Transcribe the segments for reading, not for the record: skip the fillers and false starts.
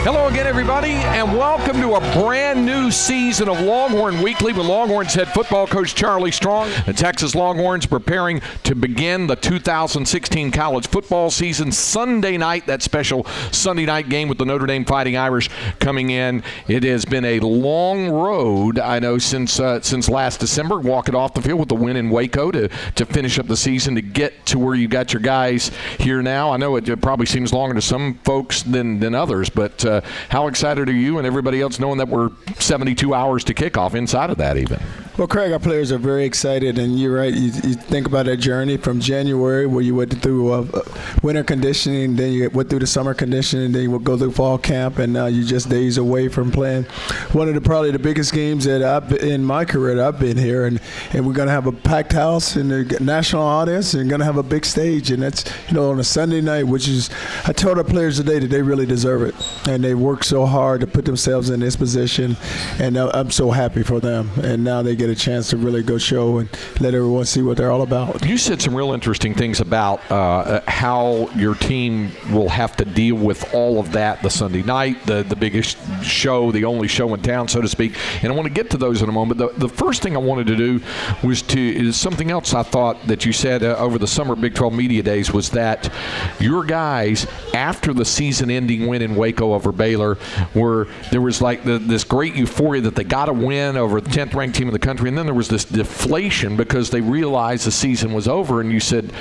Hello again, everybody, and welcome to a brand new season of Longhorn Weekly with Longhorns head football coach Charlie Strong. The Texas Longhorns preparing to begin the 2016 college football season. Sunday night, that special Sunday night game with the Notre Dame Fighting Irish coming in. It has been a long road, I know, since last December, walking off the field with the win in Waco to finish up the season, to get to where you got your guys here now. I know it probably seems longer to some folks than others, but how excited are you and everybody else knowing that we're 72 hours to kickoff inside of that even? Well, Craig, our players are very excited, and you're right. You think about that journey from January where you went through winter conditioning, then you went through the summer conditioning, then you would go through fall camp, and now you're just days away from playing one of probably the biggest games that in my career that I've been here, and we're going to have a packed house and a national audience and going to have a big stage, and that's on a Sunday night, which is, I told our players today that they really deserve it, and they worked so hard to put themselves in this position, and I'm so happy for them, and now they get a chance to really go show and let everyone see what they're all about. You said some real interesting things about how your team will have to deal with all of that the Sunday night, the biggest show, the only show in town, so to speak, and I want to get to those in a moment. The first thing I wanted to do is something else I thought that you said over the summer Big 12 Media Days, was that your guys, after the season-ending win in Waco over Baylor, there was like this great euphoria that they got a win over the 10th ranked team in the country, and then there was this deflation because they realized the season was over, and you said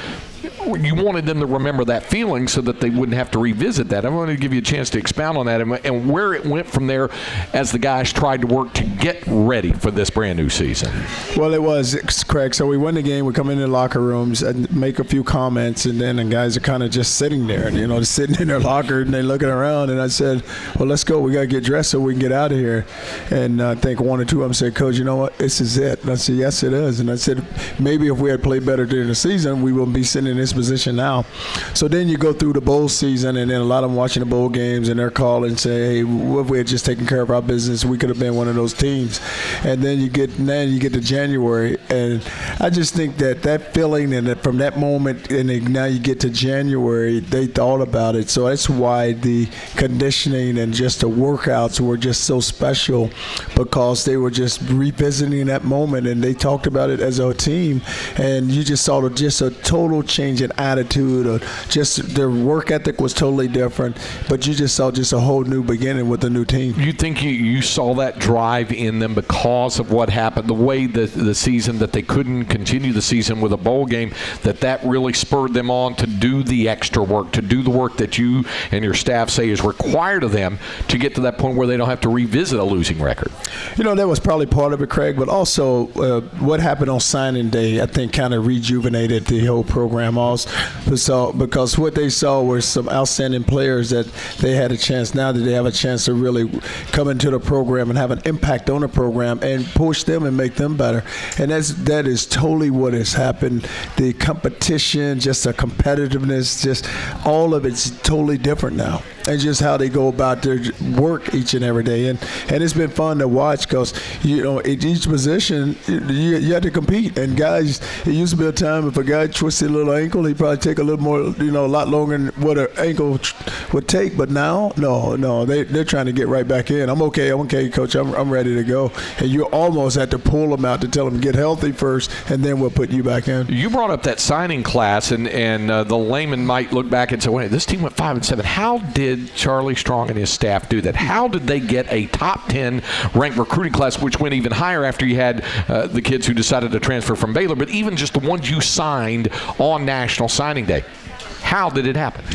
you wanted them to remember that feeling so that they wouldn't have to revisit that. I wanted to give you a chance to expound on that and where it went from there as the guys tried to work to get ready for this brand new season. Well, it was, Craig. So we won the game. We come into the locker rooms and make a few comments, and then the guys are kind of just sitting there, just sitting in their locker, and they're looking around. And I said, well, let's go. We got to get dressed so we can get out of here. And I think one or two of them said, Coach, you know what? This is it. And I said, yes, it is. And I said, maybe if we had played better during the season, we wouldn't be sitting in this position now. So then you go through the bowl season, and then a lot of them watching the bowl games, and they're calling and say, hey, what if we had just taken care of our business? We could have been one of those teams. And then you get to January, and I just think that feeling, and that from that moment, and then now you get to January, they thought about it. So that's why the conditioning and just the workouts were just so special, because they were just revisiting that moment, and they talked about it as a team, and you just saw just a total change in attitude, or just their work ethic was totally different, but you just saw just a whole new beginning with a new team. You think you saw that drive in them because of what happened, the way the season, that they couldn't continue the season with a bowl game, that really spurred them on to do the extra work, to do the work that you and your staff say is required of them to get to that point where they don't have to revisit a losing record? That was probably part of it, Craig, but also what happened on signing day, I think, kind of rejuvenated the whole program also, because what they saw were some outstanding players that they had a chance, now that they have a chance to really come into the program and have an impact on the program and push them and make them better. And that is totally what has happened. The competition, just the competitiveness, just all of it's totally different now. And just how they go about their work each and every day. And it's been fun to watch, because, at each position, you had to compete. And guys, it used to be a time if a guy twisted a little ankle, he'd probably take a little more, a lot longer than what an ankle would take. But now, no, they're trying to get right back in. I'm okay, Coach. I'm ready to go. And you almost had to pull them out to tell them get healthy first, and then we'll put you back in. You brought up that signing class, and the layman might look back and say, wait, this team went 5-7. How did Charlie Strong and his staff do that? How did they get a top 10 ranked recruiting class, which went even higher after you had the kids who decided to transfer from Baylor, but even just the ones you signed on National Signing Day? How did it happen?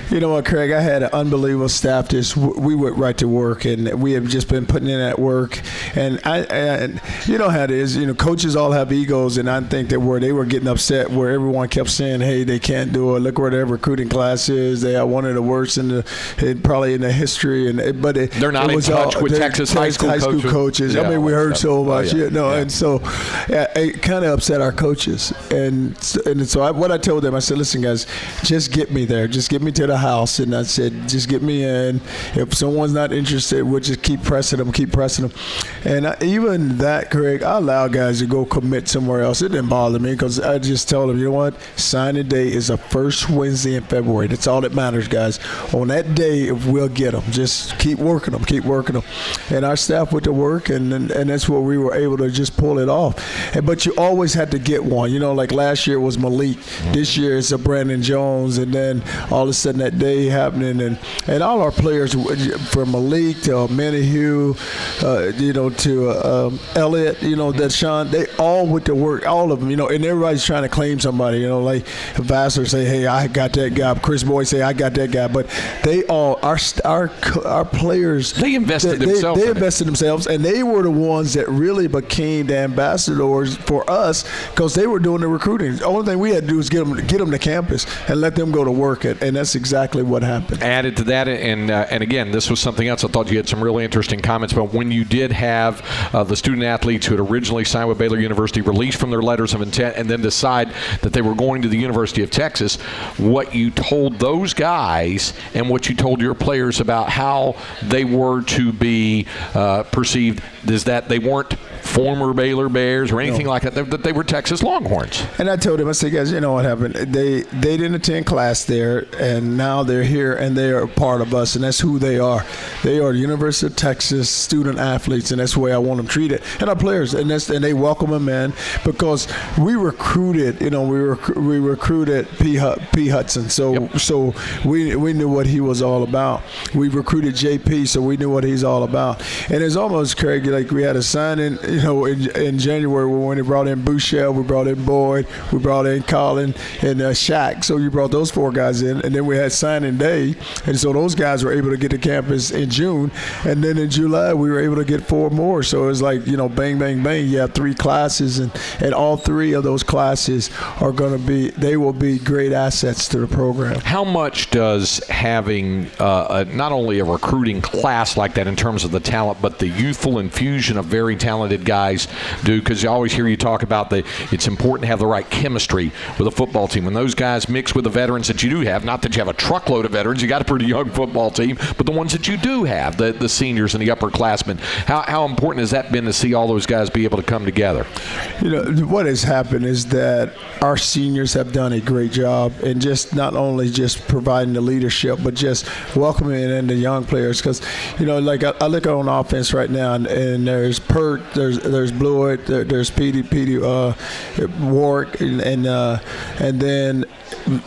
You know what, Craig? I had an unbelievable staff. We went right to work, and we have just been putting in that work. And you know how it is. Coaches all have egos, and I think that where they were getting upset, where everyone kept saying, "Hey, they can't do it. Look where their recruiting class is. They are one of the worst probably in the history." But they're not in touch with Texas high school coaches. Yeah, we heard so much. Yeah. And so it kind of upset our coaches. And so what I told them, I said, "Listen, guys, just get me there. Just get me to the house." And I said, just get me in. If someone's not interested, we'll just keep pressing them. And even that, Craig, I allow guys to go commit somewhere else. It didn't bother me because I just told them, you know what, signing day is the first Wednesday in February. That's all that matters, guys. On that day, we'll get them. Just keep working them. And our staff went to work, and that's what we were able to just pull it off. But you always had to get one. You know, like last year it was Malik. This year it's a Brandon Jones, and then all of a sudden that day happening, and all our players from Malik to Menahue, to Elliott, that Sean, they all went to work, all of them, and everybody's trying to claim somebody, like Vassar say, hey, I got that guy. Chris Boyd say, I got that guy. But they all, our players, they invested themselves. They invested themselves, and they were the ones that really became the ambassadors for us because they were doing the recruiting. The only thing we had to do was get them to campus and let them go to work it, and that's exactly what happened. Added to that, and again, this was something else. I thought you had some really interesting comments, but when you did have the student athletes who had originally signed with Baylor University released from their letters of intent and then decide that they were going to the University of Texas, what you told those guys and what you told your players about how they were to be perceived is that they weren't former Baylor Bears or anything like that they were Texas Longhorns. And I told them, I said, guys, you know what happened? They didn't attend class there, and now they're here, and they are a part of us, and that's who they are. They are the University of Texas student athletes, and that's the way I want them treated. And our players, and they welcome them in because we recruited, we recruited P. Hudson, so we knew what he was all about. We recruited JP, so we knew what he's all about. And it's almost, Craig, like we had a signing, in January when we brought in Bouchel, we brought in Boyd, we brought in Colin and Shaq. So you brought those four guys in, and then we had signing day, and so those guys were able to get to campus in June, and then in July we were able to get four more. So it was like, bang, bang, bang. You have three classes, and all three of those classes are going to they will be great assets to the program. How much does having not only a recruiting class like that in terms of the talent, but the youthful infusion of very talented guys do? Because you always hear you talk about it's important to have the right chemistry with a football team. When those guys mix with the veterans that you do have, not that you have a truckload of veterans, you got a pretty young football team, but the ones that you do have, the seniors and the upperclassmen, how important has that been to see all those guys be able to come together? What has happened is that our seniors have done a great job in just not only just providing the leadership, but just welcoming in the young players. Because, like I look on offense right now, and there's Pert, there's Blewett, there's Petey Warwick, and then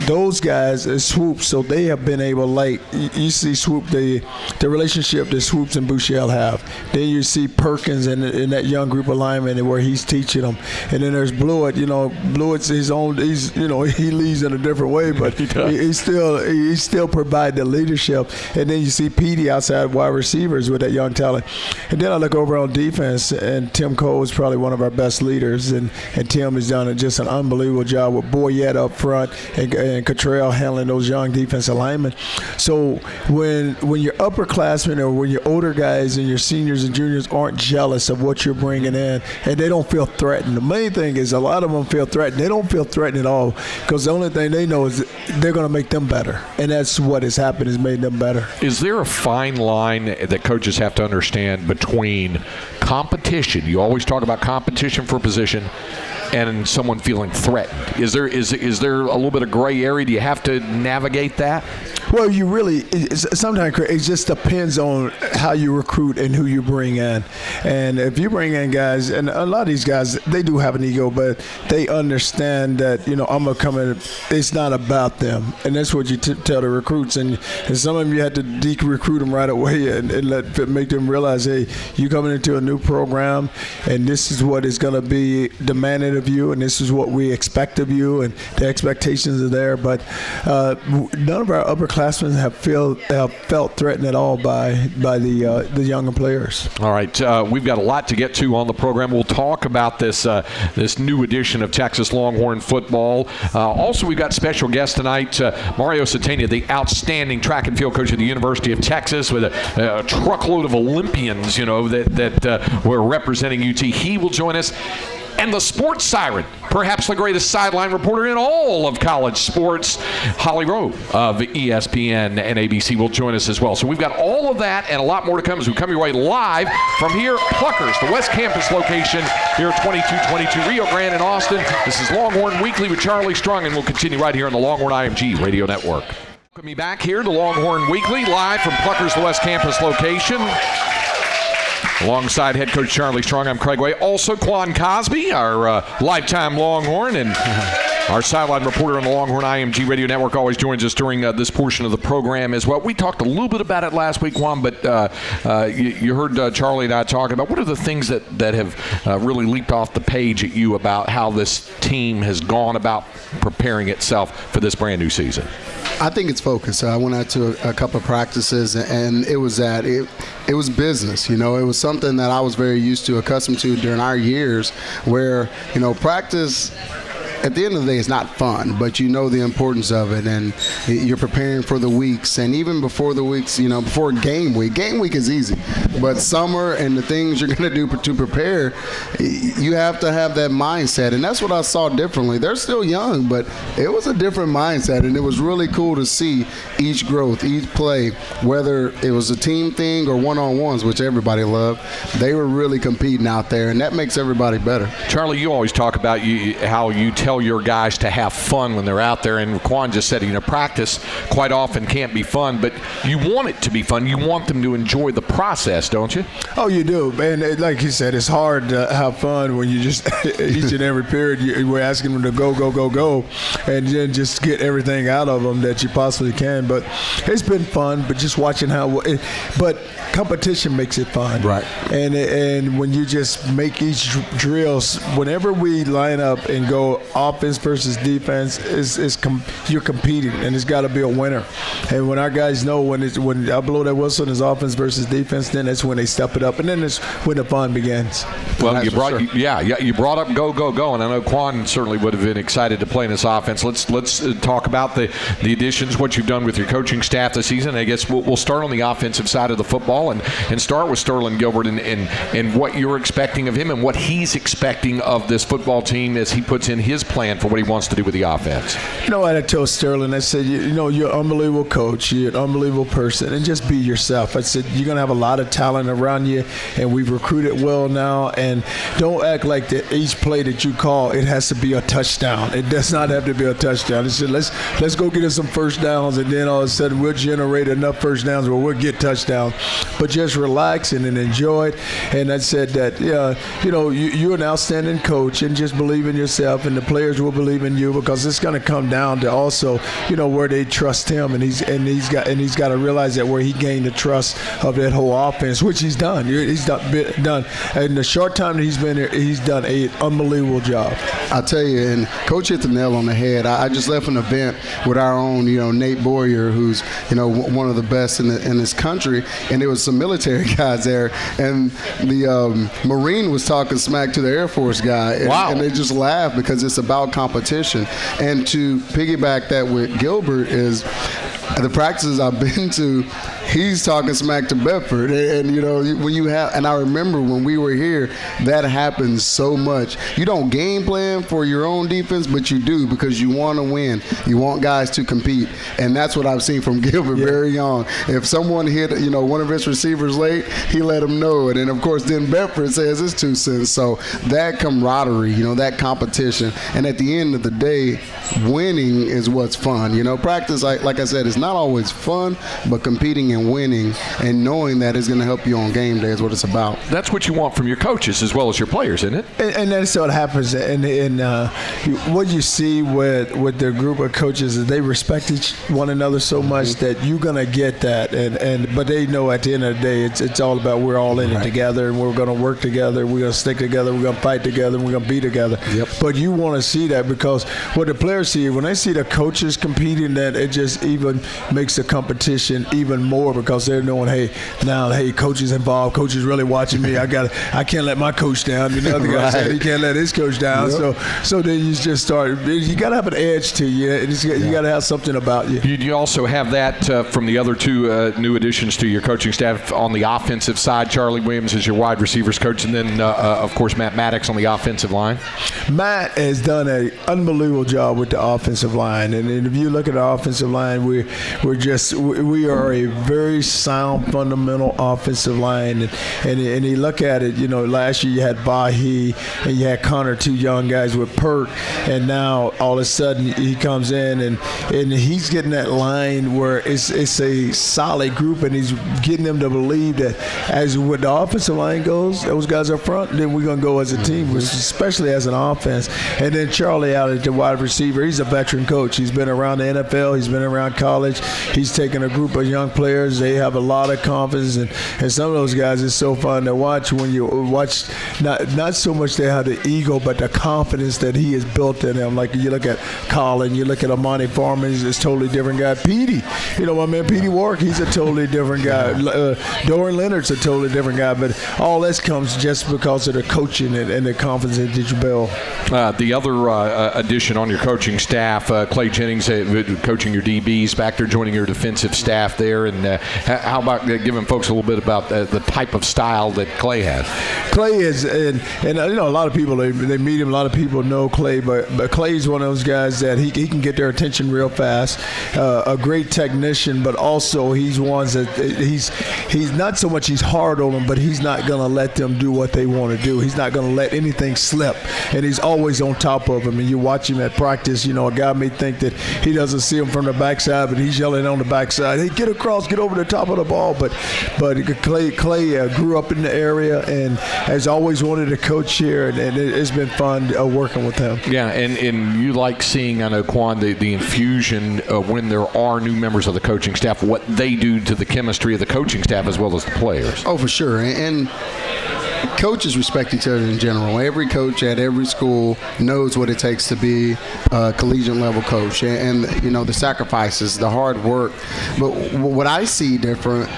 those guys is Swoop, so they have been able, like you see Swoop, the relationship that Swoops and Bouchel have. Then you see Perkins and that young group of linemen where he's teaching them. And then there's Blewett. Blewett's his own. He leads in a different way, but he still provide the leadership. And then you see Petey outside wide receivers with that young talent. And then I look over on defense, and Tim Cole is probably one of our best leaders, and Tim has done just an unbelievable job with Boyette up front and Cottrell handling those young defensive linemen. So when your upperclassmen or when your older guys and your seniors and juniors aren't jealous of what you're bringing in, and they don't feel threatened. The main thing is a lot of them feel threatened. They don't feel threatened at all because the only thing they know is they're going to make them better, and that's what has happened, has made them better. Is there a fine line that coaches have to understand between competition? You always talk about competition for position and someone feeling threatened. Is there a little bit of gray area? Do you have to navigate that? Well, sometimes it just depends on how you recruit and who you bring in. And if you bring in guys, and a lot of these guys, they do have an ego, but they understand that, I'm going to come in, it's not about them. And that's what you tell the recruits. And some of them you have to de-recruit them right away and make them realize, hey, you're coming into a new program, and this is what is going to be demanded of you, and this is what we expect of you, and the expectations are there. But none of our upperclassmen have felt threatened at all by the younger players. All right, we've got a lot to get to on the program. We'll talk about this new edition of Texas Longhorn football. Also, we've got special guests tonight. Mario Satania, the outstanding track and field coach of the University of Texas, with a truckload of Olympians, that were representing UT. He will join us. and the sports siren, perhaps the greatest sideline reporter in all of college sports, Holly Rowe of ESPN and ABC will join us as well. So we've got all of that and a lot more to come as we come your way live from here, Pluckers, the West Campus location here at 2222 Rio Grande in Austin. This is Longhorn Weekly with Charlie Strong, and we'll continue right here on the Longhorn IMG Radio Network. Welcome me back here to Longhorn Weekly, live from Pluckers, the West Campus location. Alongside head coach Charlie Strong, I'm Craig Way. Also, Quan Cosby, our lifetime Longhorn, and our sideline reporter on the Longhorn IMG Radio Network always joins us during this portion of the program as well. We talked a little bit about it last week, Quan, but you heard Charlie and I talking about what are the things that have really leaped off the page at you about how this team has gone about preparing itself for this brand new season. I think it's focus. I went out to a couple of practices, and it was it was business. It was something that I was very used to, accustomed to during our years, where practice. At the end of the day, it's not fun, but you know the importance of it, and you're preparing for the weeks. And even before the weeks, before game week is easy. But summer and the things you're going to do to prepare, you have to have that mindset. And that's what I saw differently. They're still young, but it was a different mindset, and it was really cool to see each growth, each play, whether it was a team thing or one-on-ones, which everybody loved. They were really competing out there, and that makes everybody better. Charlie, you always talk about how you tell your guys to have fun when they're out there, and Quan just said, practice quite often can't be fun, but you want it to be fun. You want them to enjoy the process, don't you? Oh, you do. And like you said, it's hard to have fun when you just each and every period we're asking them to go, and then just get everything out of them that you possibly can. But it's been fun, but just watching but competition makes it fun. Right. And when you just make each drills, whenever we line up and go offense versus defense, you're competing, and it's got to be a winner. And when our guys know when I blow that whistle and it's offense versus defense, then that's when they step it up, and then it's when the fun begins. Well, you brought up go, and I know Quan certainly would have been excited to play in this offense. Let's talk about the additions, what you've done with your coaching staff this season. I guess we'll start on the offensive side of the football and start with Sterling Gilbert and what you're expecting of him and what he's expecting of this football team as he puts in his plan for what he wants to do with the offense. I told Sterling, I said, you're an unbelievable coach, you're an unbelievable person, and just be yourself. I said, you're going to have a lot of talent around you, and we've recruited well now, and don't act like that each play that you call, it has to be a touchdown. It does not have to be a touchdown. I said, let's go get us some first downs, and then all of a sudden we'll generate enough first downs where we'll get touchdowns. But just relax and enjoy it. And I said that, you're an outstanding coach, and just believe in yourself, and the players will believe in you, because it's going to come down to also, where they trust him, and he's got to realize that where he gained the trust of that whole offense, which he's done. He's done. In the short time that he's been here, he's done an unbelievable job. I tell you, and Coach hit the nail on the head. I just left an event with our own, Nate Boyer, who's, one of the best in this country, and there was some military guys there, and the Marine was talking smack to the Air Force guy, wow. And they just laughed because it's about competition. And to piggyback that with Gilbert is the practices I've been to, he's talking smack to Bedford, and when you have, and I remember when we were here, that happens so much. You don't game plan for your own defense, but you do because you want to win. You want guys to compete, and that's what I've seen from Gilbert very young. If someone hit, one of his receivers late, he let them know it, and of course then Bedford says it's 2 cents. So that camaraderie, that competition, and at the end of the day, winning is what's fun. Practice, like I said, it's not always fun, but competing and winning and knowing that is going to help you on game day is what it's about. That's what you want from your coaches as well as your players, isn't it? And that's what happens. And what you see with their group of coaches is they respect one another so much that you're going to get that. But they know at the end of the day, it's all about we're all in it together, and we're going to work together, we're going to stick together, we're going to fight together, and we're going to be together. Yep. But you want to see that, because what the players see, when they see the coaches competing, that it just even makes the competition even more because they're knowing, hey, coach is involved. Coach is really watching me. I can't let my coach down. The other guy said he can't let his coach down. Yep. So then you just start. You got to have an edge to you. You got to have something about you. You also have that from the other two new additions to your coaching staff on the offensive side. Charlie Williams is your wide receivers coach, and then of course Matt Maddox on the offensive line. Matt has done an unbelievable job with the offensive line, and if you look at the offensive line, we are a very sound, fundamental offensive line, and you look at it. Last year you had Bahi and you had Connor, two young guys with Pert, and now all of a sudden he comes in and he's getting that line where it's a solid group, and he's getting them to believe that as with the offensive line goes, those guys up front, then we're going to go as a team, especially as an offense. And then Charlie out at the wide receiver, he's a veteran coach. He's been around the NFL. He's been around college. He's taken a group of young players. They have a lot of confidence, and some of those guys, it's so fun to watch when you watch not so much they have the ego, but the confidence that he has built in them. Like you look at Colin, you look at Amani Foreman, he's a totally different guy. Petey, my man Petey Warwick, he's a totally different guy. Dorian Leonard's a totally different guy, but all this comes just because of the coaching and the confidence that you build. The other addition on your coaching staff, Clay Jennings, coaching your DBs back there, joining your defensive staff there. And how about giving folks a little bit about the type of style that Clay has? Clay is, and a lot of people, they meet him, a lot of people know Clay, but Clay's one of those guys that he can get their attention real fast, a great technician, but also he's ones that he's not so much he's hard on them, but he's not going to let them do what they want to do. He's not going to let anything slip, and he's always on top of them. And you watch him at practice, a guy may think that he doesn't see him from the backside, but he's yelling on the backside, hey, get across, get over the top of the ball. But Clay grew up in the area and has always wanted to coach here, and it's been fun working with him. Yeah, and you like seeing, I know, Quan, the infusion when there are new members of the coaching staff, what they do to the chemistry of the coaching staff as well as the players. Oh, for sure. And coaches respect each other in general. Every coach at every school knows what it takes to be a collegiate level coach, and the sacrifices, the hard work. But what I see different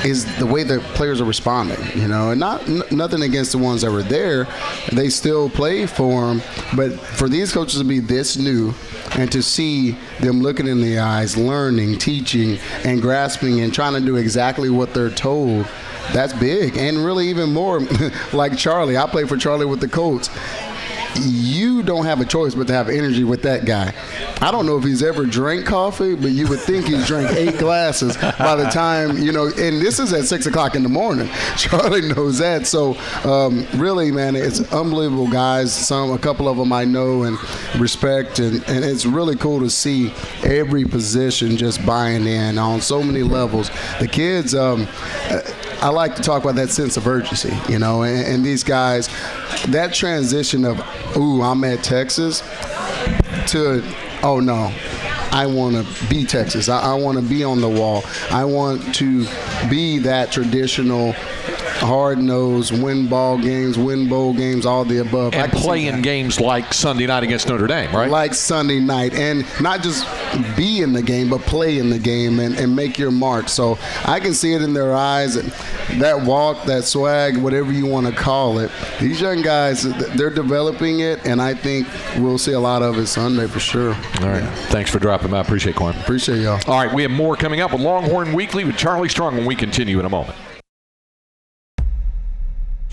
is the way the players are responding, and nothing against the ones that were there. They still play for them, but for these coaches to be this new and to see them looking in the eyes, learning, teaching, and grasping and trying to do exactly what they're told, that's big. And really even more, like Charlie, I play for Charlie with the Colts. You don't have a choice but to have energy with that guy. I don't know if he's ever drank coffee, but you would think he's drank 8 glasses by the time, and this is at 6 o'clock in the morning. Charlie knows that. So really, man, it's unbelievable guys. A couple of them I know and respect, and it's really cool to see every position just buying in on so many levels. The kids, I like to talk about that sense of urgency, and these guys, that transition of, ooh, I'm at Texas, to, oh no, I want to be Texas. I want to be on the wall. I want to be that traditional hard-nosed, win ball games, win bowl games, all the above. And play in games like Sunday night against Notre Dame, right? Like Sunday night. And not just be in the game, but play in the game and make your mark. So I can see it in their eyes. That walk, that swag, whatever you want to call it. These young guys, they're developing it, and I think we'll see a lot of it Sunday for sure. All right. Yeah. Thanks for dropping by. I appreciate it, Quan. Appreciate y'all. All right. We have more coming up with Longhorn Weekly with Charlie Strong when we continue in a moment.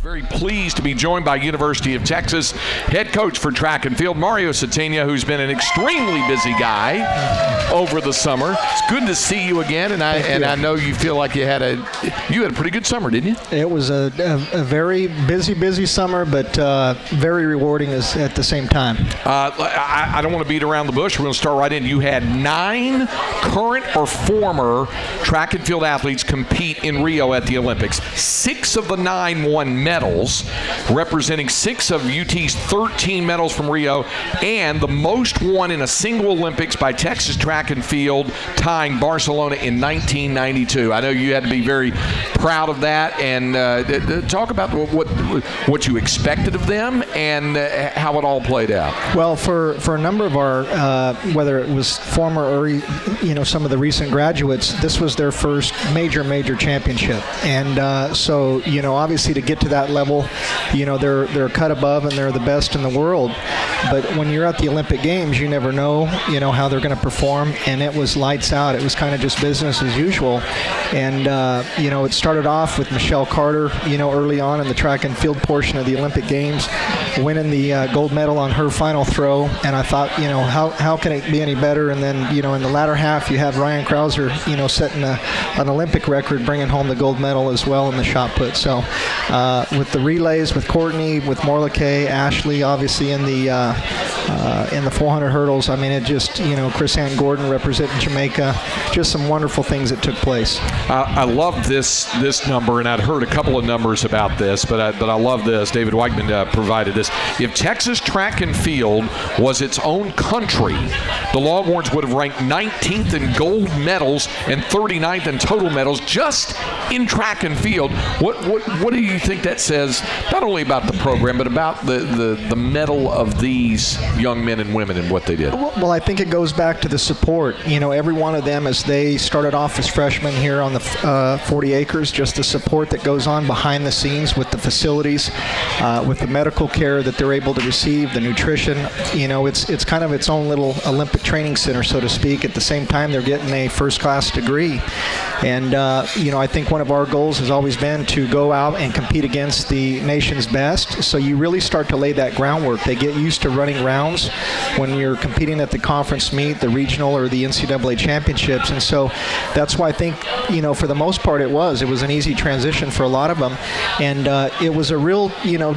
Very pleased to be joined by University of Texas head coach for track and field, Mario Satania, who's been an extremely busy guy over the summer. It's good to see you again, and I know you feel like you had a pretty good summer, didn't you? It was a very busy summer, but very rewarding at the same time. I don't want to beat around the bush. We're going to start right in. You had 9 current or former track and field athletes compete in Rio at the Olympics. 6 of the 9 won medals, representing 6 of UT's 13 medals from Rio, and the most won in a single Olympics by Texas track and field, tying Barcelona in 1992. I know you had to be very proud of that, and talk about what you expected of them and how it all played out. Well, for a number of our, whether it was former or some of the recent graduates, this was their first major championship, and so obviously to get to that level, they're cut above and they're the best in the world. But when you're at the Olympic Games, you never know how they're going to perform, and it was lights out. It was kind of just business as usual, and it started off with Michelle Carter, early on in the track and field portion of the Olympic Games, winning the gold medal on her final throw, and I thought, how can it be any better? And then, in the latter half, you have Ryan Krauser, setting an Olympic record, bringing home the gold medal as well in the shot put. So with the relays, with Courtney, with Morlake, Ashley, obviously in the 400 hurdles, I mean, it just, Chris Ann Gordon representing Jamaica, just some wonderful things that took place. I love this number, and I'd heard a couple of numbers about this, but I love this. David Weichman provided this. If Texas track and field was its own country, the Longhorns would have ranked 19th in gold medals and 39th in total medals just in track and field. What do you think that says, not only about the program, but about the mettle of these young men and women and what they did? Well, I think it goes back to the support. Every one of them, as they started off as freshmen here on the 40 acres, just the support that goes on behind the scenes with the facilities, with the medical care that they're able to receive, the nutrition. It's kind of its own little Olympic training center, so to speak. At the same time, they're getting a first-class degree. And, I think one of our goals has always been to go out and compete against the nation's best. So you really start to lay that groundwork. They get used to running rounds when you're competing at the conference meet, the regional, or the NCAA championships. And so that's why I think, for the most part, it was an easy transition for a lot of them. And it was a real,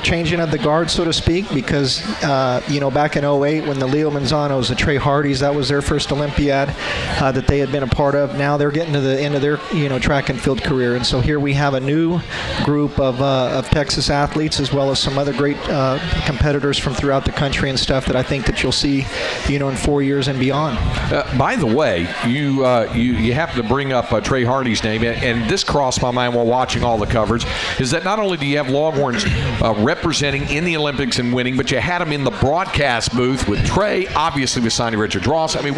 changing of the guard, so to speak, because, back in 2008 when the Leo Manzanos, the Trey Hardys, that was their first Olympiad that they had been a part of. Now they're getting to the end of their, track and field career. And so here we have a new group of Texas athletes, as well as some other great competitors from throughout the country and stuff that I think that you'll see, in 4 years and beyond. By the way, you happen to bring up Trey Hardy's name, and this crossed my mind while watching all the coverage, is that not only do you have Longhorns representing in the Olympics and winning, but you had them in the broadcast booth with Trey, obviously with Sonny Richards-Ross. I mean,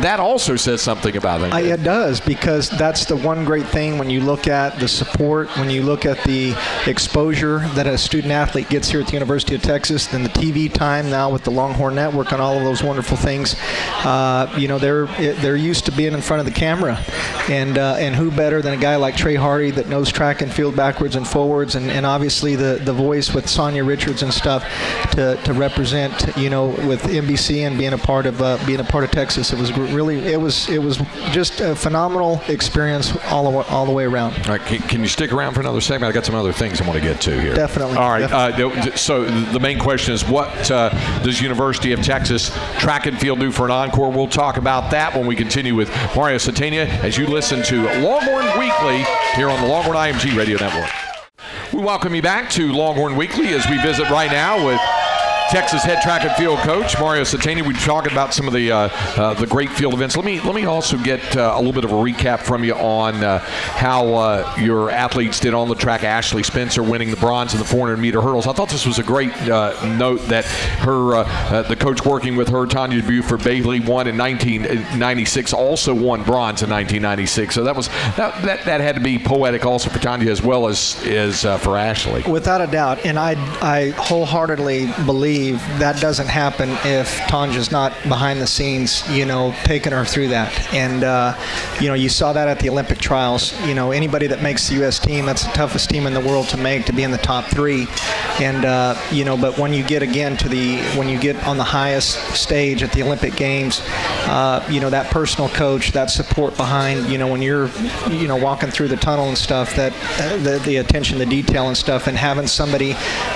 that also says something about it. It does, because that's the one great thing when you look at the support, when you look at the exposure that a student athlete gets here at the University of Texas, then the TV time now with the Longhorn Network and all of those wonderful things. They're used to being in front of the camera, and who better than a guy like Trey Hardy that knows track and field backwards and forwards, and obviously the voice with Sonia Richards and stuff to represent, with NBC and being a part of Texas. It was just a phenomenal experience all the way around. All right, can you stick around for another segment? I got some other things I want to get to here. Definitely. All right. So the main question is, what does University of Texas track and field do for an encore? We'll talk about that when we continue with Mario Satania as you listen to Longhorn Weekly here on the Longhorn IMG Radio Network. We welcome you back to Longhorn Weekly as we visit right now with Texas head track and field coach Mario Satania. We're talking about some of the great field events. Let me also get a little bit of a recap from you on how your athletes did on the track. Ashley Spencer winning the bronze in the 400-meter hurdles. I thought this was a great note that the coach working with her, Tanya Buford Bailey, won in 1996, also won bronze in 1996. So that had to be poetic also for Tanya as well as for Ashley. Without a doubt, and I wholeheartedly believe that doesn't happen if Tanja's not behind the scenes, taking her through that. And, you saw that at the Olympic trials. Anybody that makes the U.S. team, that's the toughest team in the world to make, to be in the top three. And, but when you get when you get on the highest stage at the Olympic Games, that personal coach, that support behind, when you're, walking through the tunnel and stuff, that the attention to detail and stuff, and having somebody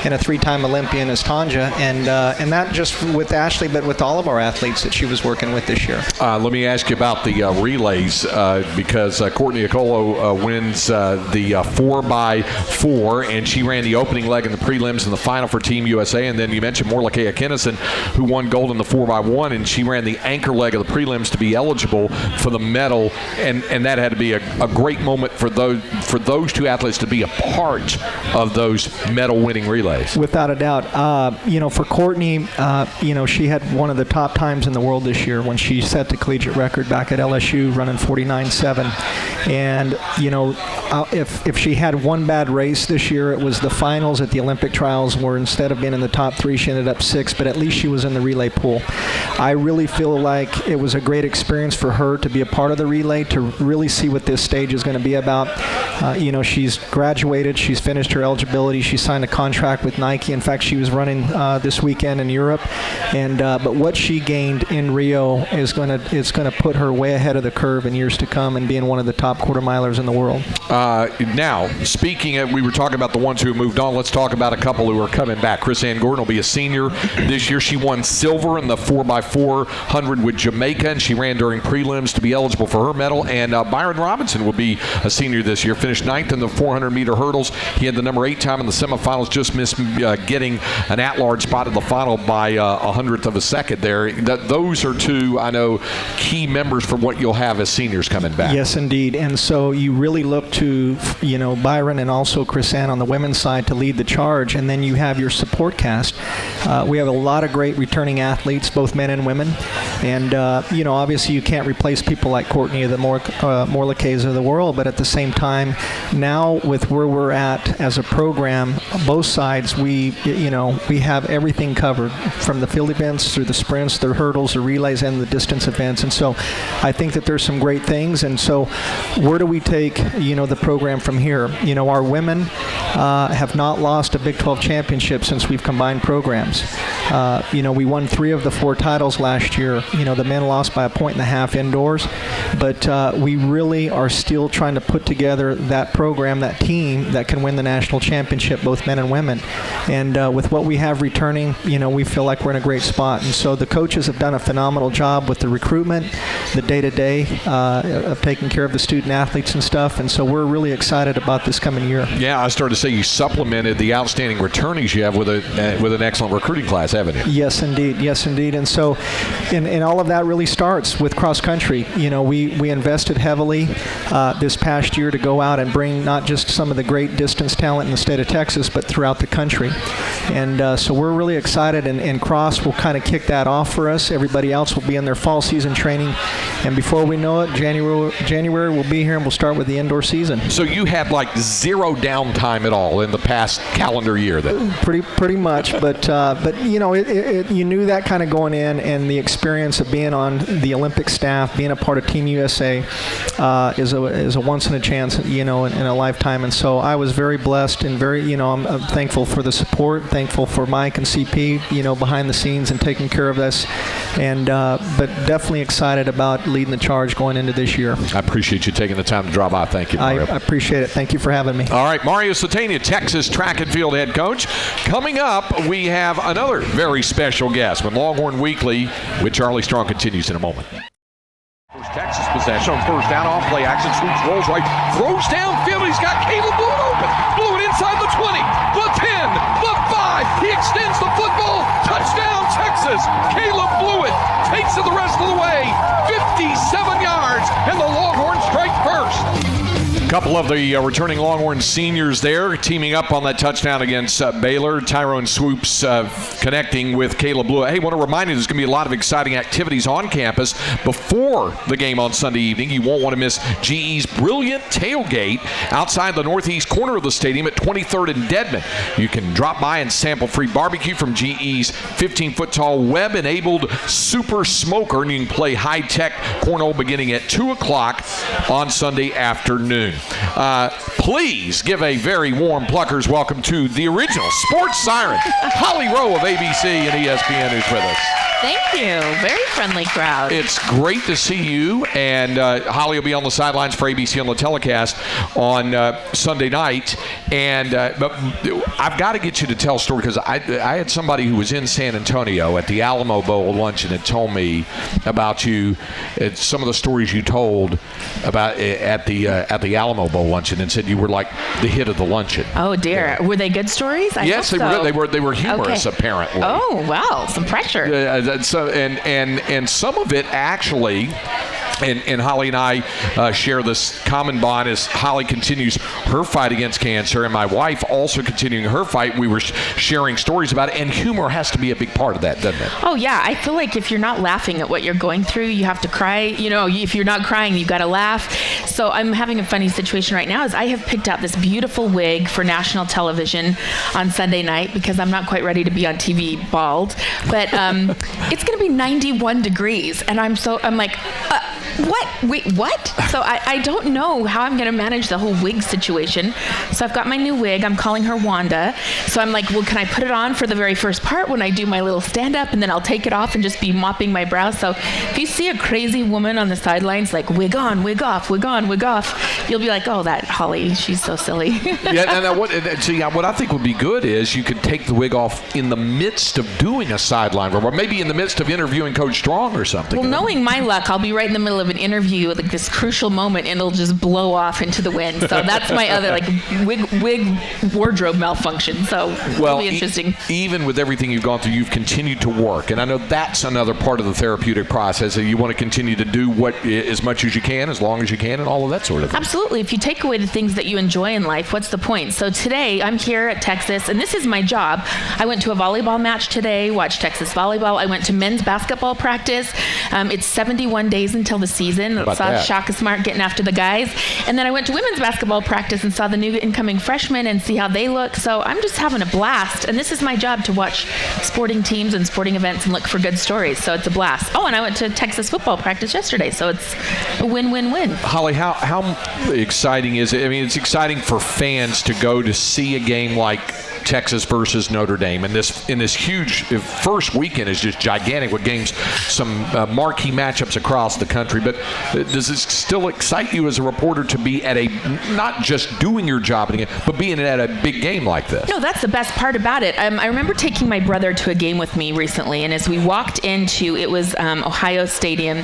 in a 3-time Olympian as Tanja, and not just with Ashley, but with all of our athletes that she was working with this year. Let me ask you about the relays, because Courtney Okolo wins the 4x4, and she ran the opening leg in the prelims and the final for Team USA. And then you mentioned Morlakea Kinnison, who won gold in the 4x1, and she ran the anchor leg of the prelims to be eligible for the medal. And that had to be a great moment for those two athletes to be a part of those medal-winning relays. Without a doubt. For Courtney, she had one of the top times in the world this year when she set the collegiate record back at LSU, running 49.7. And, if she had one bad race this year, it was the finals at the Olympic trials where instead of being in the top 3, she ended up 6th, but at least she was in the relay pool. I really feel like it was a great experience for her to be a part of the relay, to really see what this stage is going to be about. She's graduated, she's finished her eligibility, she signed a contract with Nike. In fact, she was running this weekend in Europe, and but what she gained in Rio is going to put her way ahead of the curve in years to come and being one of the top quarter milers in the world. Now, speaking of, we were talking about the ones who moved on. Let's talk about a couple who are coming back. Chris Ann Gordon will be a senior this year. She won silver in the 4x400 with Jamaica, and she ran during prelims to be eligible for her medal. And Byron Robinson will be a senior this year. Finished 9th in the 400-meter hurdles. He had the number 8 time in the semifinals. Just missed getting an at-large spot in the final by a 100th of a second there. Those are two, I know, key members for what you'll have as seniors coming back. Yes, indeed. And so you really look to, Byron and also Chris Ann on the women's side to lead the charge, and then you have your support cast. We have a lot of great returning athletes, both men and women. And, obviously you can't replace people like Courtney or the Morlakeas of the world, but at the same time, now with where we're at as a program, both sides, we have everything covered from the field events through the sprints, the hurdles, the relays, and the distance events. And so I think that there's some great things. And so where do we take, the program from here? Our women have not lost a Big 12 championship since we've combined programs. We won 3 of the 4 titles last year. The men lost by 1.5 points indoors, but we really are still trying to put together that program, that team that can win the national championship, both men and women. And with what we have returning, we feel like we're in a great spot. And so the coaches have done a phenomenal job with the recruitment, the day-to-day of taking care of the student athletes and stuff. And so we're really excited about this coming year. Yeah, I started to say you supplemented the outstanding returnees you have with an excellent recruiting class, haven't you? Yes, indeed. Yes, indeed. And so, and all of that really starts with cross country. We invested heavily this past year to go out and bring not just some of the great distance talent in the state of Texas, but throughout the country. And so we're really excited, and cross will kind of kick that off for us. Everybody else will be in their fall season training, and before we know it, January we'll be here and we'll start with the indoor season. So you had like zero downtime at all in the past calendar year then? Pretty much, but you knew that kind of going in, and the experience of being on the Olympic staff, being a part of Team USA, is a once in a chance, in a lifetime. And so I was very blessed and very, I'm thankful for the support, thankful for Mike and CP, behind the scenes and taking care of this, and but definitely excited about leading the charge going into this year. I appreciate you taking the time to drop by. Thank you, Mario. I appreciate it. Thank you for having me. All right, Mario Satania, Texas track and field head coach. Coming up, we have another very special guest when Longhorn Weekly with Charlie Strong continues in a moment. Texas possession on first down, off play action, sweeps, rolls right, throws downfield. He's got Caleb Blewett open. Blewett inside the 20, the 10, the 5. He extends the football. Touchdown, Texas. Caleb Blewett takes it the rest of the way. 57 yards, and the Longhorns strike first. A couple of the returning Longhorn seniors there teaming up on that touchdown against Baylor. Tyrone Swoops connecting with Caleb Blewett. Hey, want to remind you there's going to be a lot of exciting activities on campus before the game on Sunday evening. You won't want to miss GE's brilliant tailgate outside the northeast corner of the stadium at 23rd and Dedman. You can drop by and sample free barbecue from GE's 15-foot-tall web-enabled Super Smoker, and you can play high-tech cornhole beginning at 2 o'clock on Sunday afternoon. Please give a very warm Pluckers welcome to the original sports siren, Holly Rowe of ABC and ESPN, who's with us. Thank you. Very friendly crowd. It's great to see you, and Holly will be on the sidelines for ABC on the telecast on Sunday night. And but I've got to get you to tell a story, because I had somebody who was in San Antonio at the Alamo Bowl luncheon and told me about you, some of the stories you told about at the Alamo Bowl luncheon, and said you were like the hit of the luncheon. Oh dear, were they good stories? I Yes, hope so. they were humorous apparently. Oh wow, some pressure. So and some of it actually. And Holly and I share this common bond as Holly continues her fight against cancer, and my wife also continuing her fight. We were sharing stories about it, and humor has to be a big part of that, doesn't it? Oh yeah, I feel like if you're not laughing at what you're going through, you have to cry. You know, if you're not crying, you've got to laugh. So I'm having a funny situation right now. Is I have picked out this beautiful wig for national television on Sunday night because I'm not quite ready to be on TV bald, but it's going to be 91 degrees, and I'm like. What? Wait, what? So I don't know how I'm going to manage the whole wig situation. So I've got my new wig. I'm calling her Wanda. So I'm like, well, can I put it on for the very first part when I do my little stand-up, and then I'll take it off and just be mopping my brow. So if you see a crazy woman on the sidelines, like wig on, wig off, wig on, wig off, you'll be like, oh, that Holly, she's so silly. Yeah, what I think would be good is you could take the wig off in the midst of doing a sideline, or maybe in the midst of interviewing Coach Strong or something. Well, knowing my luck, I'll be right in the middle of an interview, like this crucial moment, and it'll just blow off into the wind. So that's my other wig wardrobe malfunction. So it'll be interesting. Even with everything you've gone through, you've continued to work, and I know that's another part of the therapeutic process. That you want to continue to do what as much as you can, as long as you can, and all of that sort of thing. Absolutely. If you take away the things that you enjoy in life, what's the point? So today I'm here at Texas, and this is my job. I went to a volleyball match today, watched Texas volleyball. I went to men's basketball practice. It's 71 days until the season. Saw Shaka Smart getting after the guys. And then I went to women's basketball practice and saw the new incoming freshmen and see how they look. So I'm just having a blast. And this is my job, to watch sporting teams and sporting events and look for good stories. So it's a blast. Oh, and I went to Texas football practice yesterday. So it's a win-win-win. Holly, how exciting is it? I mean, it's exciting for fans to go to see a game like Texas versus Notre Dame, and this huge first weekend is just gigantic with games, some marquee matchups across the country. But does it still excite you as a reporter to be at not just doing your job, but being at a big game like this? No, that's the best part about it. I remember taking my brother to a game with me recently, and as we walked into, it was Ohio Stadium,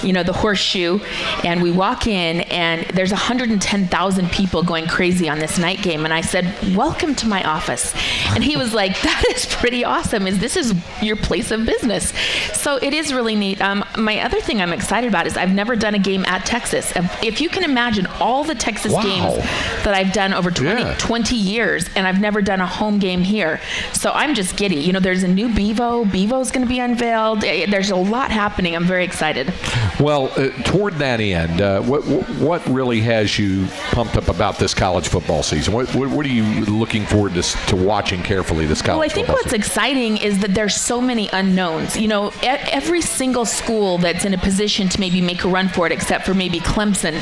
the Horseshoe, and we walk in, and there's 110,000 people going crazy on this night game, and I said, "Welcome to my office." And he was like, "That is pretty awesome. This is your place of business." So it is really neat. My other thing I'm excited about is I've never done a game at Texas. If you can imagine all the Texas games that I've done over 20 years, and I've never done a home game here. So I'm just giddy. There's a new Bevo. Bevo's going to be unveiled. There's a lot happening. I'm very excited. Well, toward that end, what really has you pumped up about this college football season? What are you looking forward to watching carefully this college football season? Well, I think what's exciting is that there's so many unknowns. Every single school that's in a position to maybe make a run for it, except for maybe Clemson,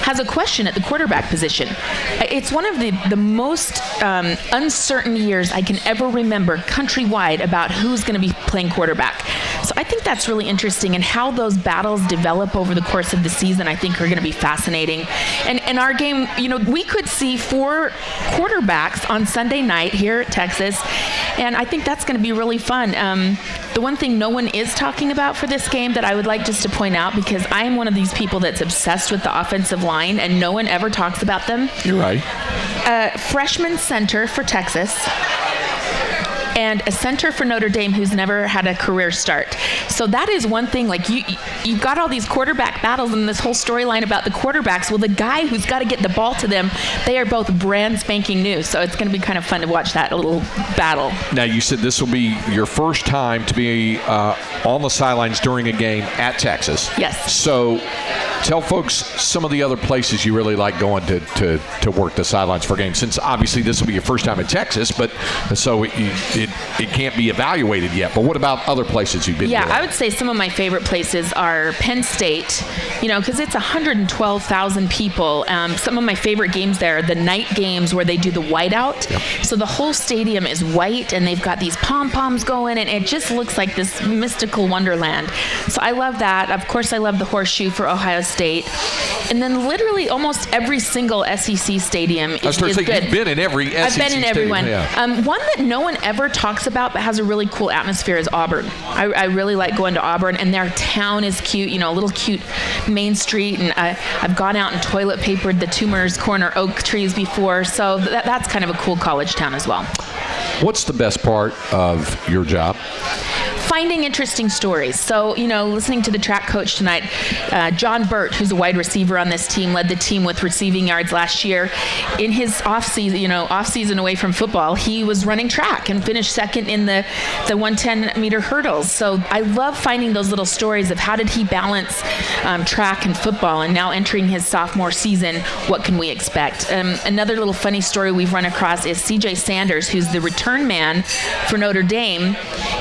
has a question at the quarterback position. It's one of the most uncertain years I can ever remember countrywide about who's going to be playing quarterback. So I think that's really interesting, and how those battles develop over the course of the season, I think, are going to be fascinating. And our game, we could see 4 quarterbacks on Sunday night here at Texas, and I think that's going to be really fun. The one thing no one is talking about for this game that I would like just to point out, because I am one of these people that's obsessed with the offensive line, and no one ever talks about them. You're right. Freshman center for Texas, and a center for Notre Dame who's never had a career start. So that is one thing. Like you've got all these quarterback battles and this whole storyline about the quarterbacks. Well, the guy who's got to get the ball to them, they are both brand spanking new. So it's going to be kind of fun to watch that little battle. Now, you said this will be your first time to be on the sidelines during a game at Texas. Yes. So tell folks some of the other places you really like going to work the sidelines for games, since obviously this will be your first time in Texas, but so it can't be evaluated yet. But what about other places you've been to? Yeah, I would say some of my favorite places are Penn State, because it's 112,000 people. Some of my favorite games there are the night games where they do the whiteout. Yep. So the whole stadium is white, and they've got these pom-poms going, and it just looks like this mystical wonderland. So I love that. Of course, I love the Horseshoe for Ohio State. And then literally almost every single SEC stadium is good. You've been in every SEC I've been in every one. Yeah. One that no one ever talks about but has a really cool atmosphere is Auburn. I really like going to Auburn, and their town is cute, you know, a little cute Main Street, and I've gone out and toilet papered the Toomer's Corner oak trees before, so that's kind of a cool college town as well. What's the best part of your job? Finding interesting stories. So, you know, listening to the track coach tonight, John Burt, who's a wide receiver on this team, led the team with receiving yards last year. In his off-season away from football, he was running track and finished second in the 110-meter hurdles. So I love finding those little stories of how did he balance track and football, and now entering his sophomore season, what can we expect? Another little funny story we've run across is C.J. Sanders, who's the return man for Notre Dame.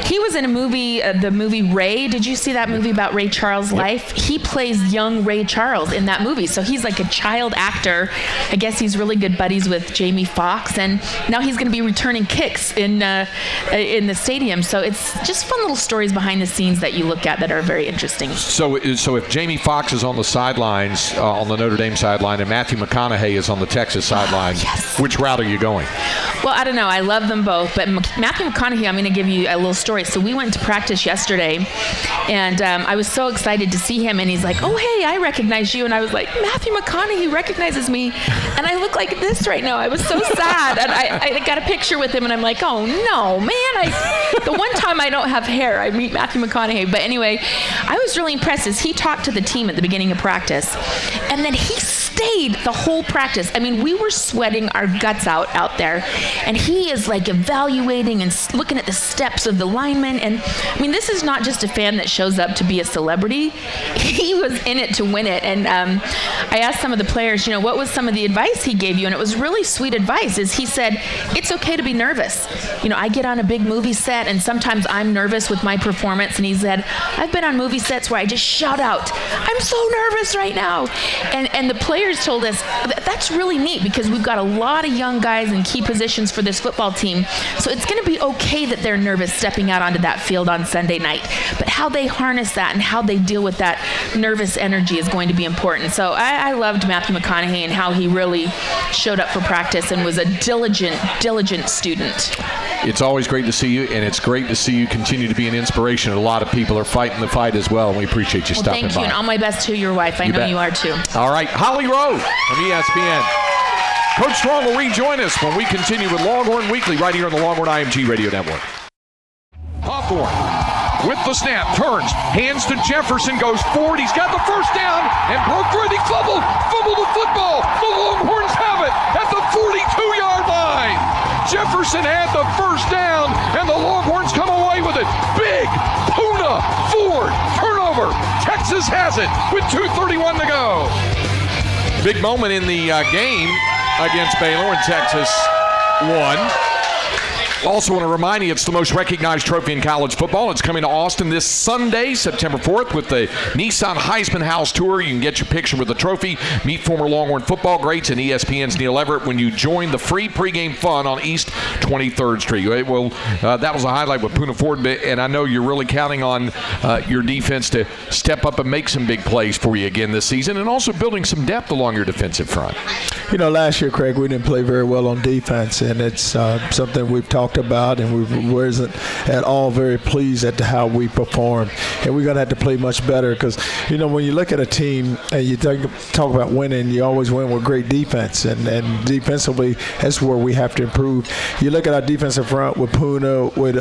He was in a movie, the movie Ray. Did you see that movie about Ray Charles' life? He plays young Ray Charles in that movie. So he's like a child actor. I guess he's really good buddies with Jamie Foxx, and now he's going to be returning kicks in the stadium. So it's just fun little stories behind the scenes that you look at that are very interesting. So if Jamie Foxx is on the sidelines, on the Notre Dame sideline, and Matthew McConaughey is on the Texas sideline, yes. Which route are you going? Well, I don't know. I love them both. But Matthew McConaughey, I'm going to give you a little story. So we went to practice yesterday, and I was so excited to see him. And he's like, "Oh, hey, I recognize you." And I was like, "Matthew McConaughey recognizes me." And I look like this right now. I was so sad. And I got a picture with him, and I'm like, "Oh, no, man." The one time I don't have hair, I meet Matthew McConaughey. But anyway, I was really impressed as he talked to the team at the beginning of practice. And then he stayed the whole practice. I mean, we were sweating our guts out there. And he is like evaluating and looking at the steps of the linemen. And I mean, this is not just a fan that shows up to be a celebrity. He was in it to win it. And I asked some of the players, you know, what was some of the advice he gave you? And it was really sweet advice. Is he said, it's okay to be nervous. You know, I get on a big movie set and sometimes I'm nervous with my performance. And he said, I've been on movie sets where I just shout out, I'm so nervous right now. And the players told us that's really neat because we've got a lot of young guys in key positions for this football team. So it's going to be okay that they're nervous stepping out onto that field on Sunday night. But how they harness that and how they deal with that nervous energy is going to be important. So I loved Matthew McConaughey and how he really showed up for practice and was a diligent student. It's always great to see you, and it's great to see you continue to be an inspiration. A lot of people are fighting the fight as well, and we appreciate you stopping by. Thank you, and all my best to your wife. I know you are too. All right, Holly Rowe from ESPN. Coach Strong will rejoin us when we continue with Longhorn Weekly right here on the Longhorn IMG Radio Network. Hawthorne with the snap, turns, hands to Jefferson, goes forward. He's got the first down and broke through. He fumbled the football. The Longhorns have it at the 42-yard line. Jefferson had the first down, and the Longhorns come away with it. Big Puna Ford turnover. Texas has it with 2:31 to go. Big moment in the game against Baylor, and Texas won. Also want to remind you, it's the most recognized trophy in college football. It's coming to Austin this Sunday, September 4th, with the Nissan Heisman House Tour. You can get your picture with the trophy, meet former Longhorn football greats, and ESPN's Neil Everett when you join the free pregame fun on East 23rd Street. Well, that was a highlight with Puna Ford, and I know you're really counting on your defense to step up and make some big plays for you again this season, and also building some depth along your defensive front. You know, last year, Craig, we didn't play very well on defense, and it's something we've talked about, and we wasn't at all very pleased at how we performed. And we're going to have to play much better because, you know, when you look at a team and you talk about winning, you always win with great defense. And defensively, that's where we have to improve. You look at our defensive front with Puna, with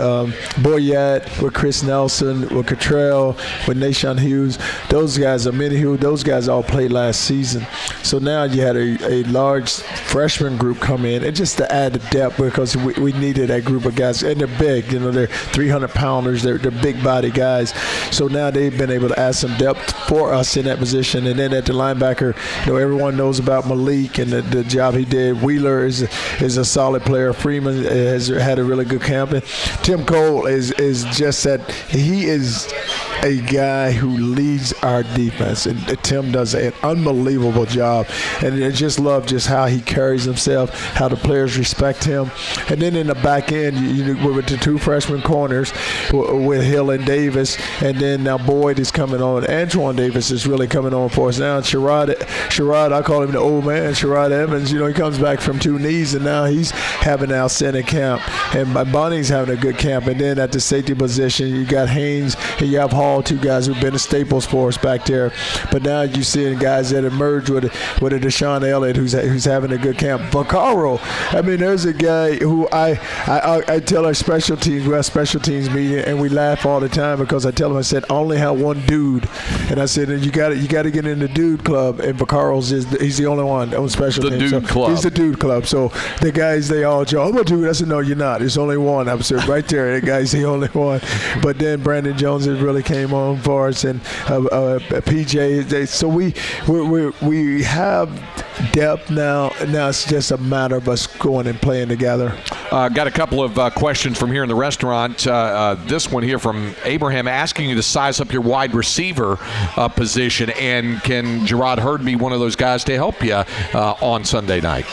Boyette, with Chris Nelson, with Cottrell, with Nashawn Hughes. Those guys, those guys all played last season. So now you had a large freshman group come in, and just to add the depth because we needed that group of guys, and they're big. You know, they're 300-pounders. They're big body guys. So now they've been able to add some depth for us in that position. And then at the linebacker, you know, everyone knows about Malik and the job he did. Wheeler is a solid player. Freeman has had a really good camp. And Tim Cole is just that he is a guy who leads our defense, and Tim does an unbelievable job. And I just love just how he carries himself, how the players respect him. And then in the back end, with the 2 freshman corners with Hill and Davis, and then now Boyd is coming on. Antoine Davis is really coming on for us now. Sherrod, I call him the old man, Sherrod Evans. He comes back from 2 knees, and now he's having an outstanding camp. And Bonnie's having a good camp. And then at the safety position, you got Haynes and you have Hall, 2 guys who've been the staples for us back there. But now you're seeing guys that emerge with a Deshaun Elliott who's having a good camp. Vaccaro, I mean, there's a guy who I tell our special teams, we have special teams meeting, and we laugh all the time because I tell them, I said, I only have one dude. And I said, you got to get in the dude club. And Vaccaro's he's the only one on special teams. Dude club. He's the dude club. So the guys, they all joke, I'm a dude. I said, no, you're not. There's only one. I said, right there, that guy's the only one. But then Brandon Jones has really came on for us, and PJ. So we have depth now. Now it's just a matter of us going and playing together. Got a couple of questions from here in the restaurant. This one here from Abraham asking you to size up your wide receiver position, and can Gerard Hurd be one of those guys to help you on Sunday night?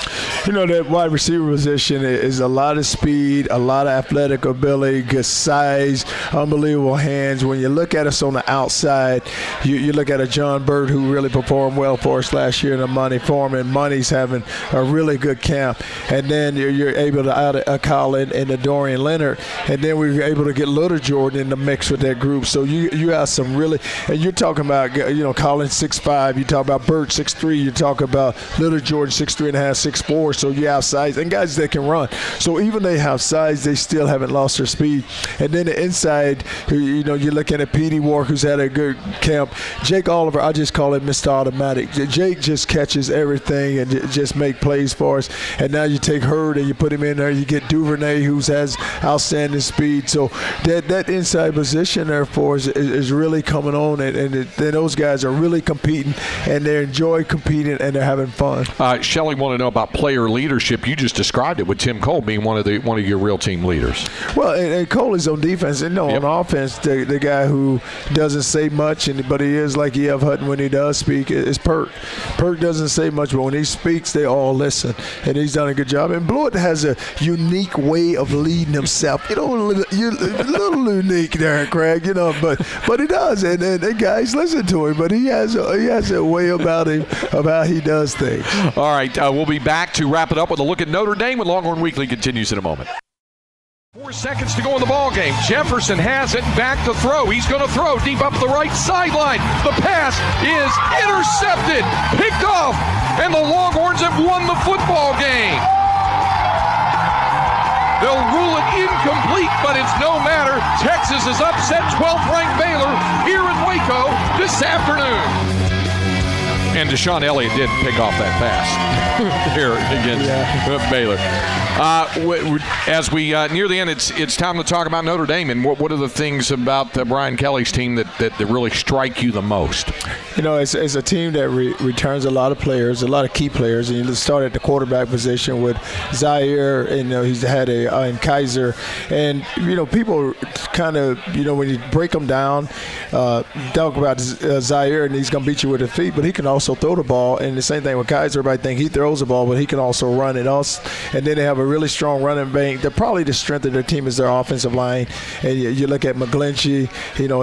That wide receiver position is a lot of speed, a lot of athletic ability, good size, unbelievable hands. When you look at us on the outside, you look at a John Bird who really performed well for us last year, and a Monty Foreman. Monty's having a really good camp. And then you're able to add a Colin and a Dorian Leonard, and then we were able to get Little Jordan in the mix with that group. So you have some really, and you're talking about, Colin 6'5", you talk about Bird 6'3", you talk about Little Jordan 6'3.5", 6'4", so you have size, and guys that can run. So even they have size, they still haven't lost their speed. And then the inside, you're looking at Petey Wark, who's had a good camp. Jake Oliver, I just call him Mr. Automatic. Jake just catches everything and just make plays for us. And now you take Hurd and you put him in there, you get Duvernay, who has outstanding speed. So that inside position there for us is really coming on, and those guys are really competing, and they enjoy competing, and they're having fun. Shelley want to know about player leadership. You just described it with Tim Cole being one of your real team leaders. Well, and Cole is on defense, and Yep. on offense, the guy who doesn't say much, but he is like E.F. Hutton when he does speak, is Perk. Perk doesn't say much, but when he speaks, they all listen, and he's done a good job. And Blewett has a unique way of leading himself. You're a little unique there, Craig, but he does, and guys listen to him. But he has a way about him of how he does things. All right, we'll be back to wrap it up with a look at Notre Dame when Longhorn Weekly continues in a moment. 4 seconds to go in the ball game. Jefferson has it, back to throw. He's going to throw deep up the right sideline. The pass is intercepted, picked off, and the Longhorns have won the football game. They'll rule it incomplete, but it's no matter. Texas has upset 12th-ranked Baylor here in Waco this afternoon. And Deshaun Elliott did pick off that pass here against Baylor. As we near the end, it's time to talk about Notre Dame. And what are the things about Brian Kelly's team that really strike you the most? It's a team that returns a lot of players, a lot of key players. And you start at the quarterback position with Zaire, and he's had and Kaiser. And, people kind of, when you break them down, talk about Zaire, and he's going to beat you with his feet, but he can also throw the ball. And the same thing with Kaiser. Everybody think he throws the ball, but he can also run it. And then they have a really strong running back. They're probably the strength of their team is their offensive line. And you look at McGlinchey,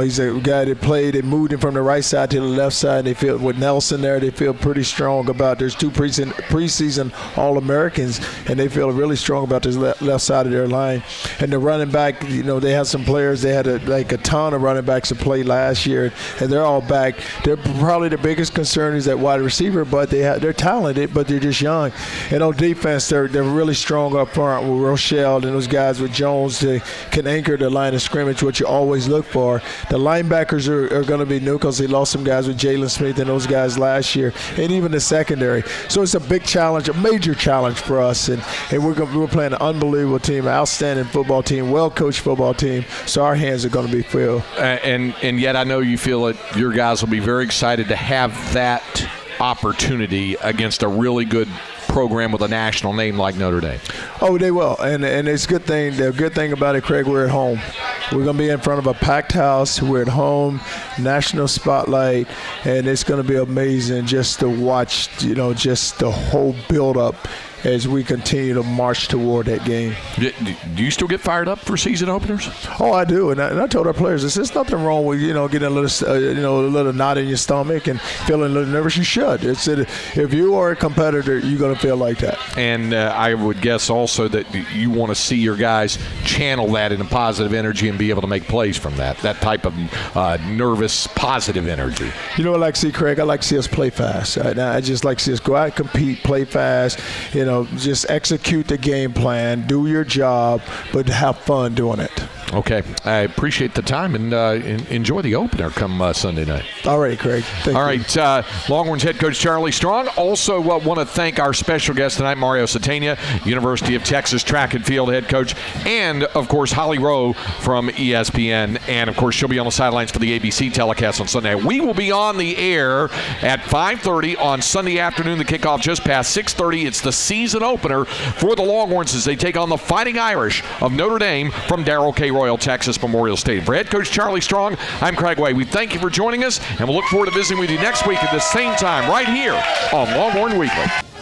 he's a guy that played and moved him from the right side to the left side. They feel with Nelson there, they feel pretty strong about. There's 2 preseason All-Americans, and they feel really strong about this left side of their line. And the running back, they have some players. They had a ton of running backs to play last year, and they're all back. They're probably the biggest concern is that wide receiver, but they're talented, but they're just young. And on defense, they're really strong up front with Rochelle and those guys with Jones that can anchor the line of scrimmage, which you always look for. The linebackers are going to be new because they lost some guys with Jalen Smith and those guys last year, and even the secondary. So it's a big challenge, a major challenge for us, and we're playing an unbelievable team, an outstanding football team, well-coached football team, so our hands are going to be filled. And yet I know you feel that your guys will be very excited to have that opportunity against a really good program with a national name like Notre Dame. Oh, they will, and it's a good thing. The good thing about it, Craig, we're at home. We're going to be in front of a packed house. We're at home, national spotlight, and it's going to be amazing just to watch, just the whole build-up as we continue to march toward that game. Do you still get fired up for season openers? Oh, I do, and I told our players, there's nothing wrong with getting a little knot in your stomach and feeling a little nervous. You should. If you are a competitor, you're going to feel like that. And I would guess also that you want to see your guys channel that into positive energy and be able to make plays from that type of nervous, positive energy. You know what I like to see, Craig? I like to see us play fast. I just like to see us go out, compete, play fast. Just execute the game plan, do your job, but have fun doing it. Okay. I appreciate the time and enjoy the opener come Sunday night. All right, Craig. Thank you. All right. Longhorns head coach Charlie Strong. Also want to thank our special guest tonight, Mario Satania, University of Texas track and field head coach, and, of course, Holly Rowe from ESPN. And, of course, she'll be on the sidelines for the ABC telecast on Sunday. We will be on the air at 5:30 on Sunday afternoon. The kickoff just past 6:30. It's the season opener for the Longhorns as they take on the Fighting Irish of Notre Dame from Darrell K. Royal Texas Memorial Stadium. For head coach Charlie Strong, I'm Craig Way. We thank you for joining us, and we'll look forward to visiting with you next week at the same time right here on Longhorn Weekly.